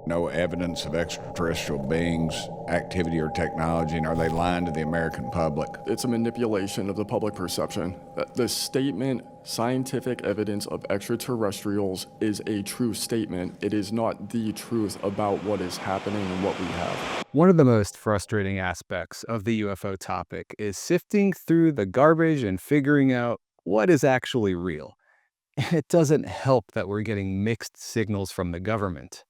No evidence of extraterrestrial beings, activity, or technology, and are they lying to the American public? It's a manipulation of the public perception. The statement, scientific evidence of extraterrestrials, is a true statement. It is not the truth about what is happening and what we have. One of the most frustrating aspects of the UFO topic is sifting through the garbage and figuring out what is actually real. It doesn't help that we're getting mixed signals from the government.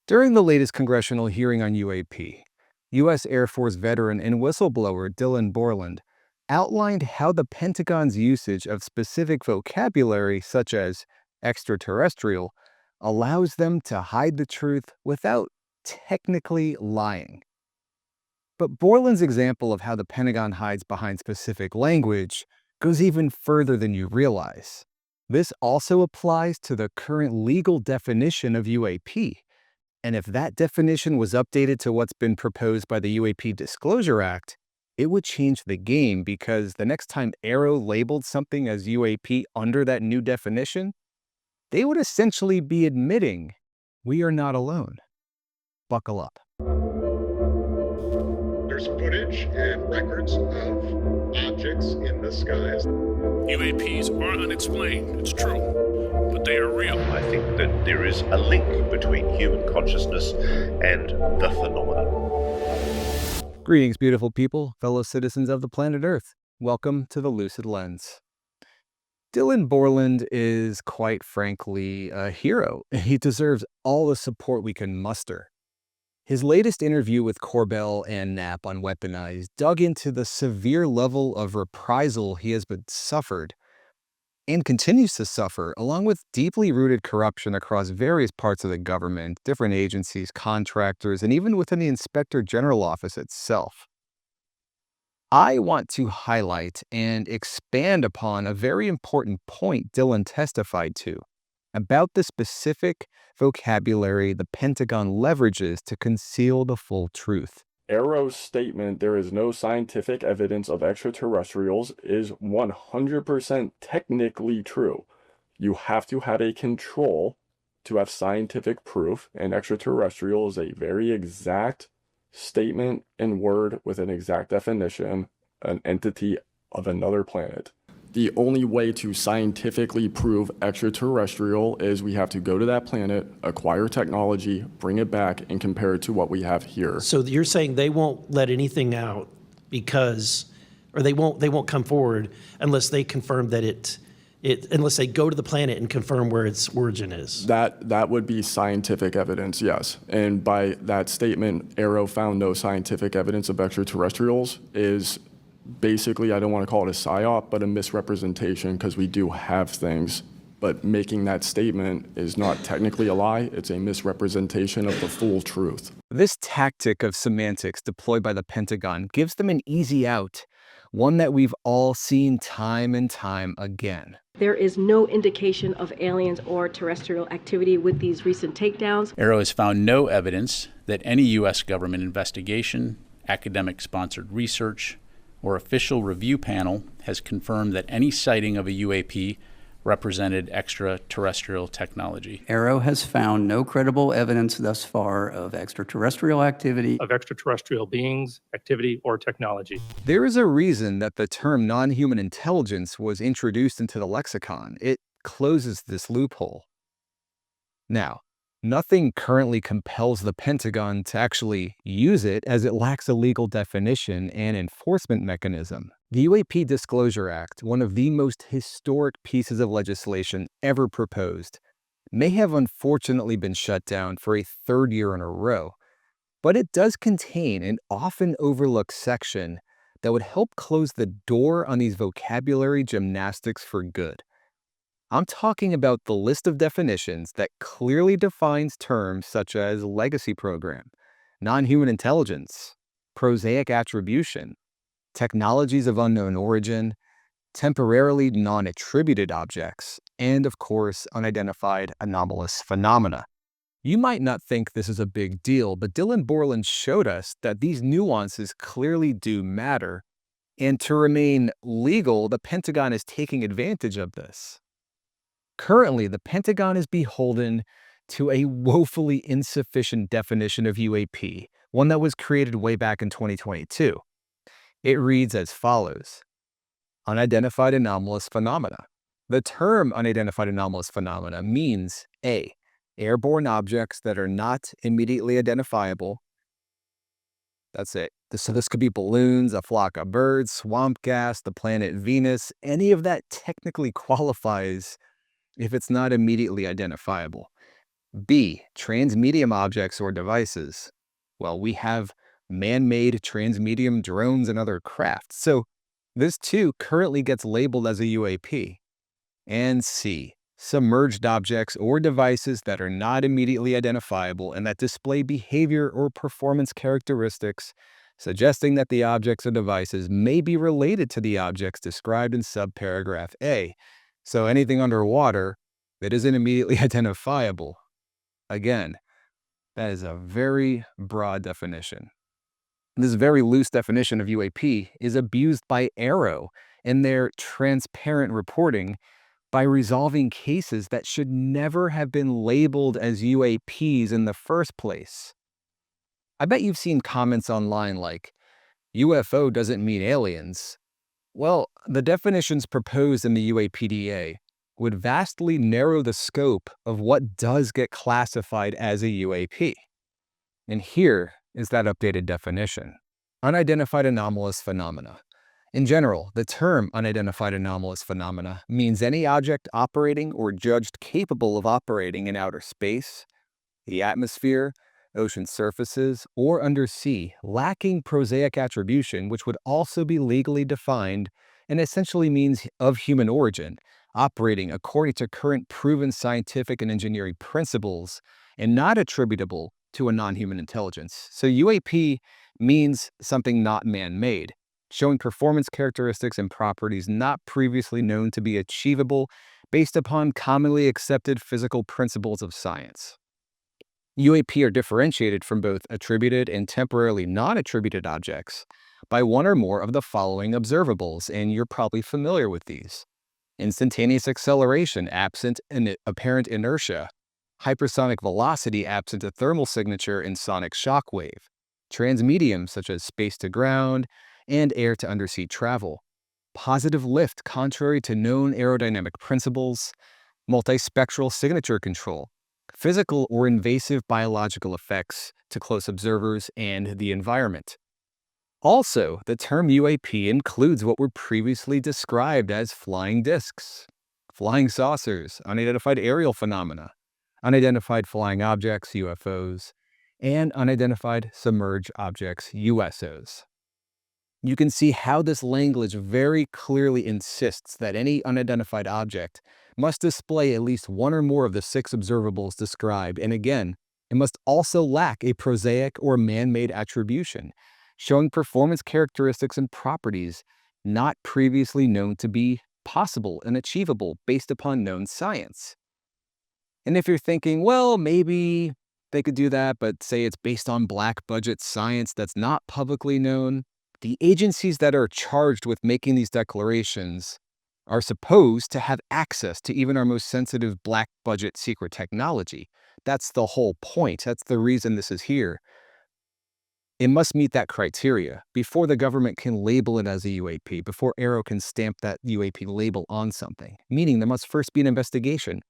During the latest congressional hearing on UAP, U.S. Air Force veteran and whistleblower Dylan Borland outlined how the Pentagon's usage of specific vocabulary, such as extraterrestrial, allows them to hide the truth without technically lying. But Borland's example of how the Pentagon hides behind specific language goes even further than you realize. This also applies to the current legal definition of UAP. And if that definition was updated to what's been proposed by the UAP Disclosure Act, it would change the game, because the next time AARO labeled something as UAP under that new definition, they would essentially be admitting we are not alone. Buckle up. There's footage and records of objects in the skies. UAPs are unexplained, it's true, but they are real. I think that there is a link between human consciousness and the phenomenon. Greetings, beautiful people, fellow citizens of the planet Earth. Welcome to the Lucid Lens. Dylan Borland is, quite frankly, a hero. He deserves all the support we can muster. His latest interview with Corbell and Knapp on Weaponized dug into the severe level of reprisal he has been suffered and continues to suffer, along with deeply rooted corruption across various parts of the government, different agencies, contractors, and even within the Inspector General Office itself. I want to highlight and expand upon a very important point Dylan testified to about the specific vocabulary the Pentagon leverages to conceal the full truth. AARO's statement, there is no scientific evidence of extraterrestrials, is 100% technically true. You have to have a control to have scientific proof, and extraterrestrial is a very exact statement and word with an exact definition, an entity of another planet. The only way to scientifically prove extraterrestrial is we have to go to that planet, acquire technology, bring it back, and compare it to what we have here. So you're saying they won't let anything out because, or they won't come forward unless they confirm that unless they go to the planet and confirm where its origin is? That would be scientific evidence, yes. And by that statement, AARO found no scientific evidence of extraterrestrials is basically, I don't want to call it a psyop, but a misrepresentation, because we do have things. But making that statement is not technically a lie, it's a misrepresentation of the full truth. This tactic of semantics deployed by the Pentagon gives them an easy out, one that we've all seen time and time again. There is no indication of aliens or terrestrial activity with these recent takedowns. AARO has found no evidence that any U.S. government investigation, academic-sponsored research, or official review panel has confirmed that any sighting of a UAP represented extraterrestrial technology. AARO has found no credible evidence thus far of extraterrestrial activity, of extraterrestrial beings, activity, or technology. There is a reason that the term non-human intelligence was introduced into the lexicon. It closes this loophole. Now, nothing currently compels the Pentagon to actually use it, as it lacks a legal definition and enforcement mechanism. The UAP Disclosure Act, one of the most historic pieces of legislation ever proposed, may have unfortunately been shut down for a third year in a row, but it does contain an often overlooked section that would help close the door on these vocabulary gymnastics for good. I'm talking about the list of definitions that clearly defines terms such as legacy program, non-human intelligence, prosaic attribution, technologies of unknown origin, temporarily non-attributed objects, and of course, unidentified anomalous phenomena. You might not think this is a big deal, but Dylan Borland showed us that these nuances clearly do matter, and to remain legal, the Pentagon is taking advantage of this. Currently, the Pentagon is beholden to a woefully insufficient definition of UAP, one that was created way back in 2022. It reads as follows: unidentified anomalous phenomena. The term unidentified anomalous phenomena means A, airborne objects that are not immediately identifiable. That's it. So this could be balloons, a flock of birds, swamp gas, the planet Venus. Any of that technically qualifies if it's not immediately identifiable. B, transmedium objects or devices. Well, we have man-made transmedium drones and other craft. So this too currently gets labeled as a UAP. And C, submerged objects or devices that are not immediately identifiable and that display behavior or performance characteristics suggesting that the objects or devices may be related to the objects described in subparagraph A. So anything underwater that isn't immediately identifiable. Again, that is a very broad definition. This very loose definition of UAP is abused by AARO in their transparent reporting by resolving cases that should never have been labeled as UAPs in the first place. I bet you've seen comments online like, UFO doesn't mean aliens. Well, the definitions proposed in the UAPDA would vastly narrow the scope of what does get classified as a UAP. And here is that updated definition. Unidentified anomalous phenomena. In general, the term unidentified anomalous phenomena means any object operating or judged capable of operating in outer space, the atmosphere, ocean surfaces, or undersea, lacking prosaic attribution, which would also be legally defined and essentially means of human origin, operating according to current proven scientific and engineering principles, and not attributable to a non-human intelligence. So UAP means something not man-made, showing performance characteristics and properties not previously known to be achievable based upon commonly accepted physical principles of science. UAP are differentiated from both attributed and temporarily non-attributed objects by one or more of the following observables, and you're probably familiar with these. Instantaneous acceleration absent an apparent inertia, hypersonic velocity absent a thermal signature and sonic shock wave, transmedium such as space to ground and air to undersea travel, positive lift contrary to known aerodynamic principles, multispectral signature control, physical or invasive biological effects to close observers and the environment. Also, the term UAP includes what were previously described as flying discs, flying saucers, unidentified aerial phenomena, unidentified flying objects, UFOs, and unidentified submerged objects, USOs. You can see how this language very clearly insists that any unidentified object must display at least one or more of the 6 observables described, and again, it must also lack a prosaic or man-made attribution, showing performance characteristics and properties not previously known to be possible and achievable based upon known science. And if you're thinking, well, maybe they could do that, but say it's based on black budget science that's not publicly known, the agencies that are charged with making these declarations are supposed to have access to even our most sensitive black budget secret technology. That's the whole point. That's the reason this is here. It must meet that criteria before the government can label it as a UAP, before AARO can stamp that UAP label on something, meaning there must first be an investigation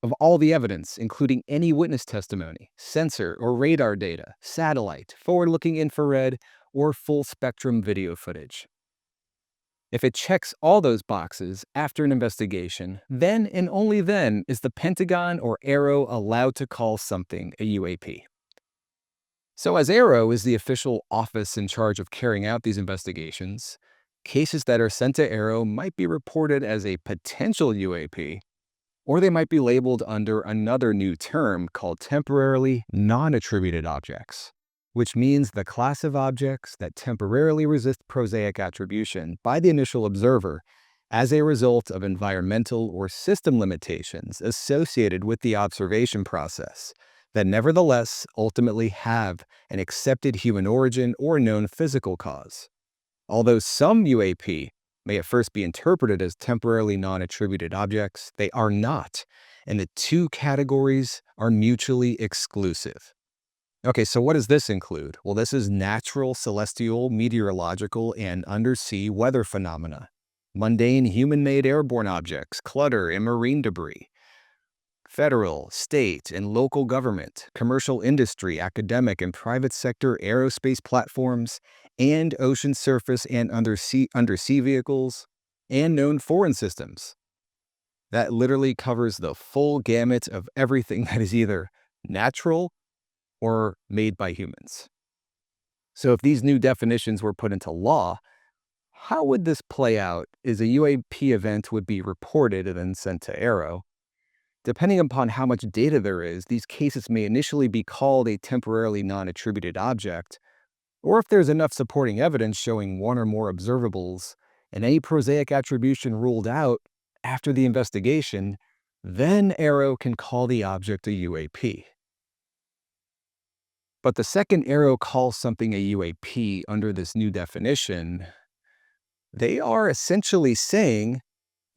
of all the evidence, including any witness testimony, sensor or radar data, satellite, forward-looking infrared, or full-spectrum video footage. If it checks all those boxes after an investigation, then and only then is the Pentagon or AARO allowed to call something a UAP. So as AARO is the official office in charge of carrying out these investigations, cases that are sent to AARO might be reported as a potential UAP, or they might be labeled under another new term called temporarily non-attributed objects, which means the class of objects that temporarily resist prosaic attribution by the initial observer as a result of environmental or system limitations associated with the observation process that nevertheless ultimately have an accepted human origin or known physical cause. Although some UAP may at first be interpreted as temporarily non-attributed objects, they are not, and the two categories are mutually exclusive. Okay, so what does this include? Well, this is natural, celestial, meteorological, and undersea weather phenomena, mundane human-made airborne objects, clutter, and marine debris. Federal, state, and local government, commercial industry, academic and private sector aerospace platforms, and ocean surface and undersea vehicles, and known foreign systems. That literally covers the full gamut of everything that is either natural or made by humans. So if these new definitions were put into law, how would this play out is a UAP event would be reported and then sent to AARO. Depending upon how much data there is, these cases may initially be called a temporarily non-attributed object, or if there's enough supporting evidence showing one or more observables, and any prosaic attribution ruled out after the investigation, then AARO can call the object a UAP. But the second AARO calls something a UAP under this new definition, they are essentially saying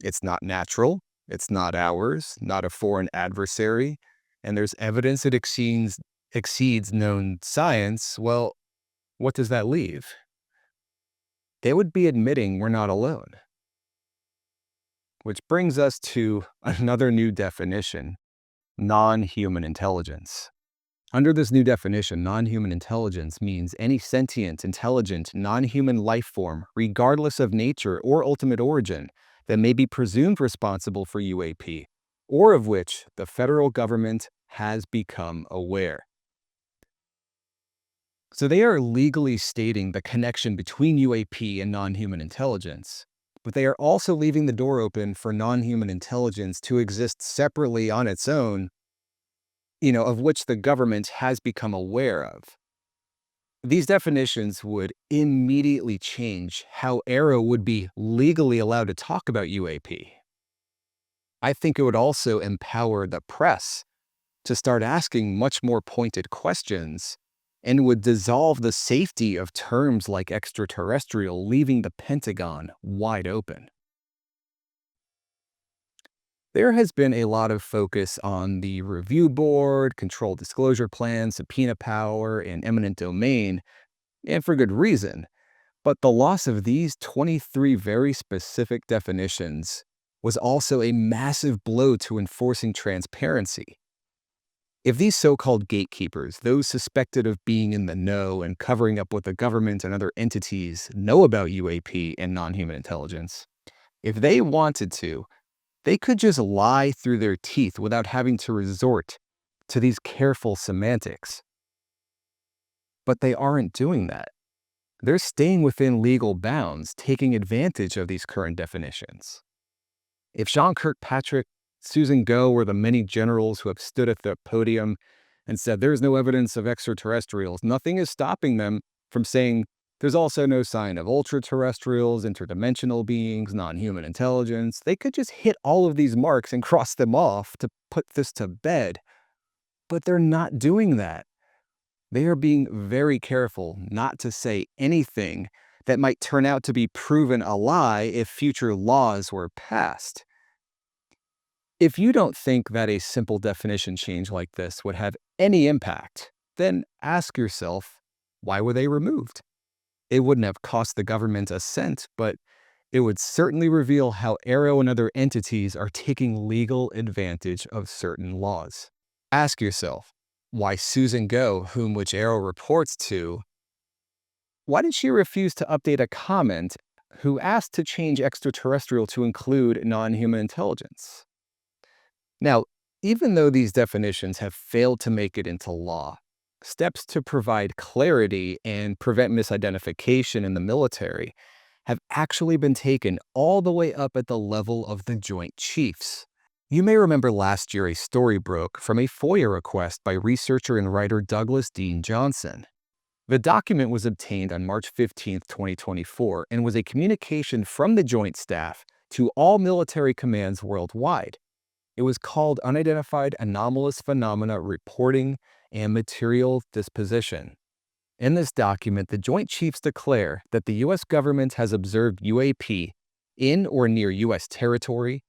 it's not natural, it's not ours, not a foreign adversary, and there's evidence it exceeds known science. Well, what does that leave? They would be admitting we're not alone. Which brings us to another new definition, non-human intelligence. Under this new definition, non-human intelligence means any sentient, intelligent, non-human life form, regardless of nature or ultimate origin, that may be presumed responsible for UAP, or of which the federal government has become aware. So they are legally stating the connection between UAP and non-human intelligence, but they are also leaving the door open for non-human intelligence to exist separately on its own, of which the government has become aware of. These definitions would immediately change how AARO would be legally allowed to talk about UAP. I think it would also empower the press to start asking much more pointed questions and would dissolve the safety of terms like extraterrestrial, leaving the Pentagon wide open. There has been a lot of focus on the review board, control disclosure plan, subpoena power, and eminent domain, and for good reason. But the loss of these 23 very specific definitions was also a massive blow to enforcing transparency. If these so-called gatekeepers, those suspected of being in the know and covering up what the government and other entities know about UAP and non-human intelligence, if they wanted to, they could just lie through their teeth without having to resort to these careful semantics. But they aren't doing that. They're staying within legal bounds, taking advantage of these current definitions. If Sean Kirkpatrick, Susan Go, or the many generals who have stood at the podium and said there's no evidence of extraterrestrials, nothing is stopping them from saying there's also no sign of ultra-terrestrials, interdimensional beings, non-human intelligence. They could just hit all of these marks and cross them off to put this to bed. But they're not doing that. They are being very careful not to say anything that might turn out to be proven a lie if future laws were passed. If you don't think that a simple definition change like this would have any impact, then ask yourself, why were they removed? It wouldn't have cost the government a cent, but it would certainly reveal how AARO and other entities are taking legal advantage of certain laws. Ask yourself, why Susan Go, which AARO reports to, why did she refuse to update a comment who asked to change extraterrestrial to include non-human intelligence? Now, even though these definitions have failed to make it into law, steps to provide clarity and prevent misidentification in the military have actually been taken all the way up at the level of the Joint Chiefs. You may remember last year a story broke from a FOIA request by researcher and writer Douglas Dean Johnson. The document was obtained on March 15, 2024, and was a communication from the Joint Staff to all military commands worldwide. It was called Unidentified Anomalous Phenomena Reporting and Material Disposition. In this document, the Joint Chiefs declare that the U.S. government has observed UAP in or near U.S. territory,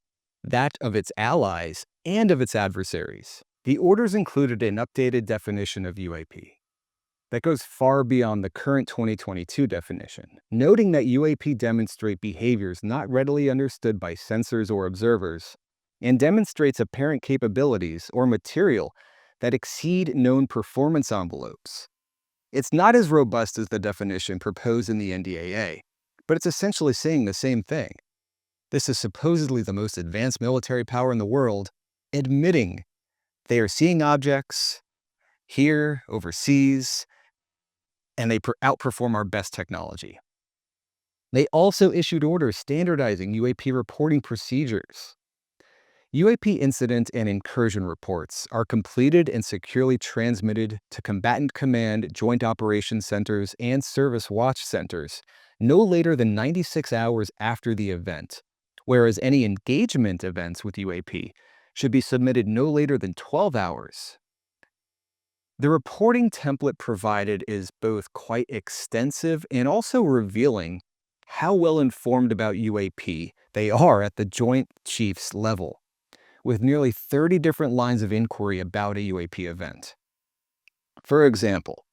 that of its allies, and of its adversaries. The orders included an updated definition of UAP that goes far beyond the current 2022 definition, noting that UAP demonstrate behaviors not readily understood by sensors or observers, and demonstrates apparent capabilities or material that exceed known performance envelopes. It's not as robust as the definition proposed in the NDAA, but it's essentially saying the same thing. This is supposedly the most advanced military power in the world, admitting they are seeing objects here, overseas, and they outperform our best technology. They also issued orders standardizing UAP reporting procedures. UAP incident and incursion reports are completed and securely transmitted to Combatant Command Joint Operations Centers and Service Watch Centers no later than 96 hours after the event, whereas any engagement events with UAP should be submitted no later than 12 hours. The reporting template provided is both quite extensive and also revealing how well informed about UAP they are at the Joint Chiefs level, with nearly 30 different lines of inquiry about a UAP event. For example,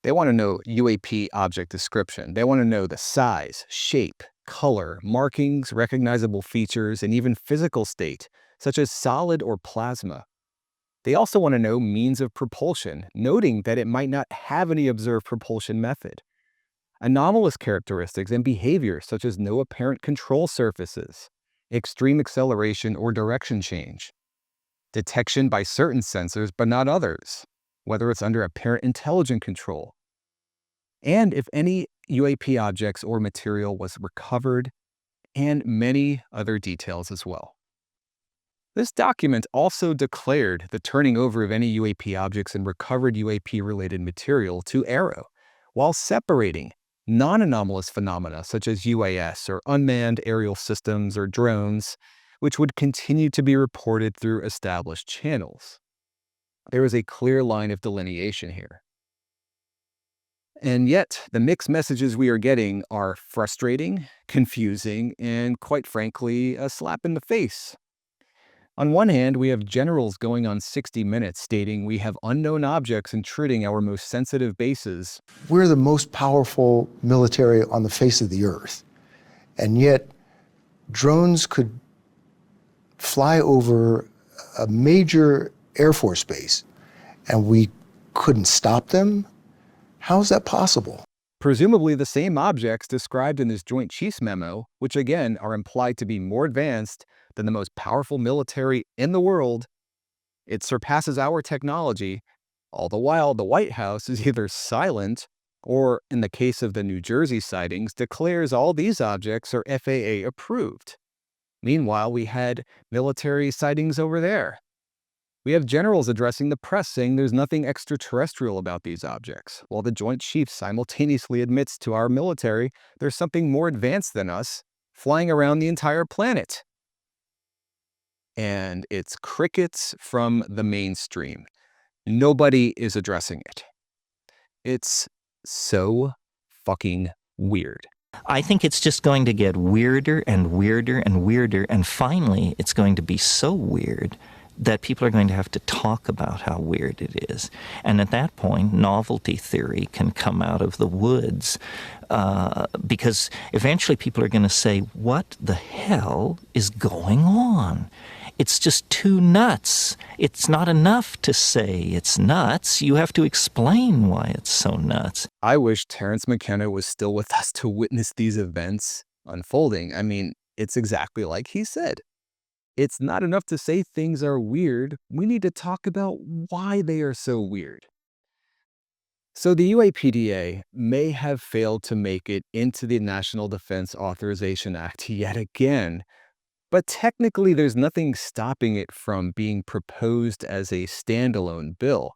they want to know UAP object description. They want to know the size, shape, color, markings, recognizable features, and even physical state, such as solid or plasma. They also want to know means of propulsion, noting that it might not have any observed propulsion method. Anomalous characteristics and behavior, such as no apparent control surfaces, extreme acceleration or direction change, detection by certain sensors but not others, whether it's under apparent intelligent control, and if any UAP objects or material was recovered, and many other details as well. This document also declared the turning over of any UAP objects and recovered UAP-related material to AARO, while separating non-anomalous phenomena such as UAS or unmanned aerial systems or drones, which would continue to be reported through established channels. There is a clear line of delineation here. And yet, the mixed messages we are getting are frustrating, confusing, and quite frankly, a slap in the face. On one hand, we have generals going on 60 Minutes stating we have unknown objects intruding our most sensitive bases. We're the most powerful military on the face of the earth. And yet, drones could fly over a major Air Force base, and we couldn't stop them? How is that possible? Presumably the same objects described in this Joint Chiefs memo, which again are implied to be more advanced than the most powerful military in the world. It surpasses our technology, all the while the White House is either silent or, in the case of the New Jersey sightings, declares all these objects are FAA approved. Meanwhile, we had military sightings over there. We have generals addressing the press saying there's nothing extraterrestrial about these objects, while the Joint Chiefs simultaneously admits to our military there's something more advanced than us flying around the entire planet. And it's crickets from the mainstream. Nobody is addressing it. It's so fucking weird. I think it's just going to get weirder and weirder and weirder, and finally it's going to be so weird that people are going to have to talk about how weird it is. And at that point, novelty theory can come out of the woods, because eventually people are going to say, what the hell is going on? It's just too nuts. It's not enough to say it's nuts. You have to explain why it's so nuts. I wish Terrence McKenna was still with us to witness these events unfolding. I mean, it's exactly like he said. It's not enough to say things are weird. We need to talk about why they are so weird. So the UAPDA may have failed to make it into the National Defense Authorization Act yet again, but technically there's nothing stopping it from being proposed as a standalone bill.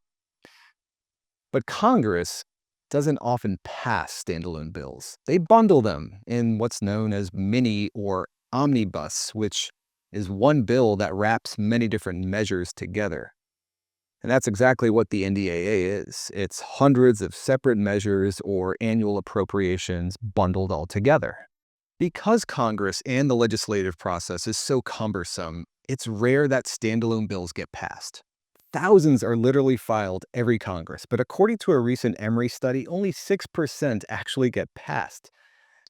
But Congress doesn't often pass standalone bills. They bundle them in what's known as mini or omnibus, which is one bill that wraps many different measures together. And that's exactly what the NDAA is. It's hundreds of separate measures or annual appropriations bundled all together. Because Congress and the legislative process is so cumbersome, it's rare that standalone bills get passed. Thousands are literally filed every Congress, but according to a recent Emory study, only 6% actually get passed.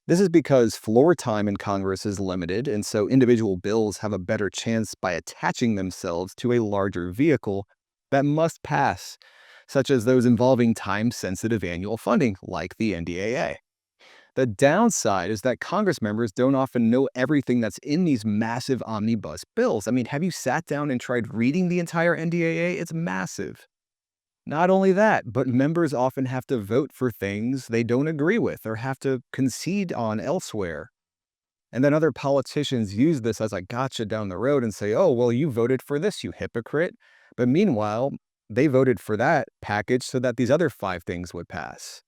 This is because floor time in Congress is limited, and so individual bills have a better chance by attaching themselves to a larger vehicle that must pass, such as those involving time-sensitive annual funding, like the NDAA. The downside is that Congress members don't often know everything that's in these massive omnibus bills. I mean, have you sat down and tried reading the entire NDAA? It's massive. Not only that, but members often have to vote for things they don't agree with or have to concede on elsewhere. And then other politicians use this as a gotcha down the road and say, oh, well, you voted for this, you hypocrite. But meanwhile, they voted for that package so that these other 5 things would pass.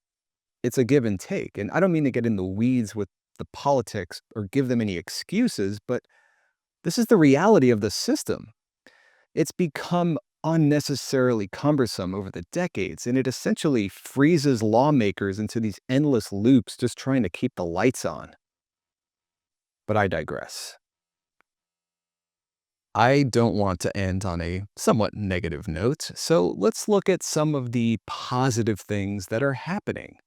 It's a give and take. And I don't mean to get in the weeds with the politics or give them any excuses, but this is the reality of the system. It's become unnecessarily cumbersome over the decades, and it essentially freezes lawmakers into these endless loops just trying to keep the lights on. But I digress. I don't want to end on a somewhat negative note, so let's look at some of the positive things that are happening.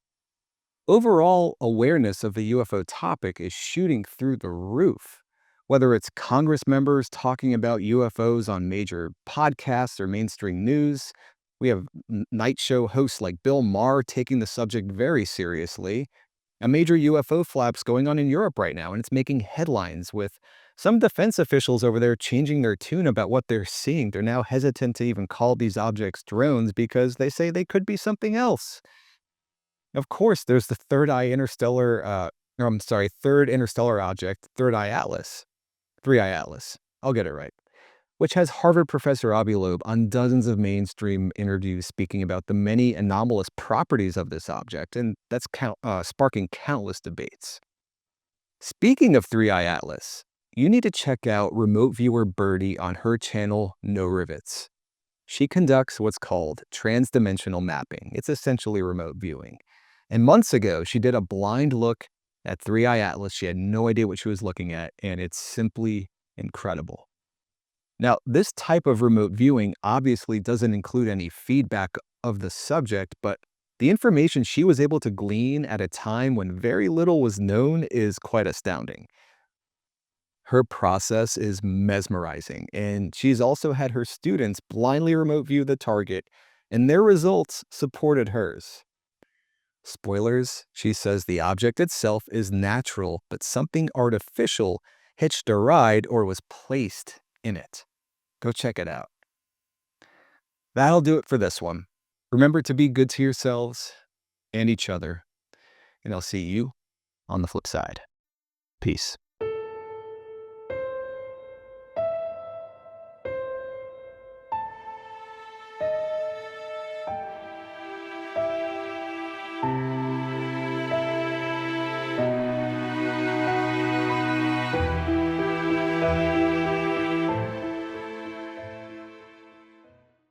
Overall awareness of the UFO topic is shooting through the roof. Whether it's Congress members talking about UFOs on major podcasts or mainstream news, we have night show hosts like Bill Maher taking the subject very seriously. A major UFO flap's going on in Europe right now, and it's making headlines with some defense officials over there changing their tune about what they're seeing. They're now hesitant to even call these objects drones because they say they could be something else. Of course, there's the third interstellar object, Third Eye Atlas. 3-Eye Atlas. I'll get it right. Which has Harvard professor Avi Loeb on dozens of mainstream interviews speaking about the many anomalous properties of this object, and that's sparking countless debates. Speaking of 3-Eye Atlas, you need to check out remote viewer Birdie on her channel, No Rivets. She conducts what's called transdimensional mapping. It's essentially remote viewing. And months ago, she did a blind look at 3-Eye Atlas. She had no idea what she was looking at, and it's simply incredible. Now, this type of remote viewing obviously doesn't include any feedback of the subject, but the information she was able to glean at a time when very little was known is quite astounding. Her process is mesmerizing, and she's also had her students blindly remote view the target, and their results supported hers. Spoilers, she says the object itself is natural, but something artificial hitched a ride or was placed in it. Go check it out. That'll do it for this one. Remember to be good to yourselves and each other, and I'll see you on the flip side. Peace.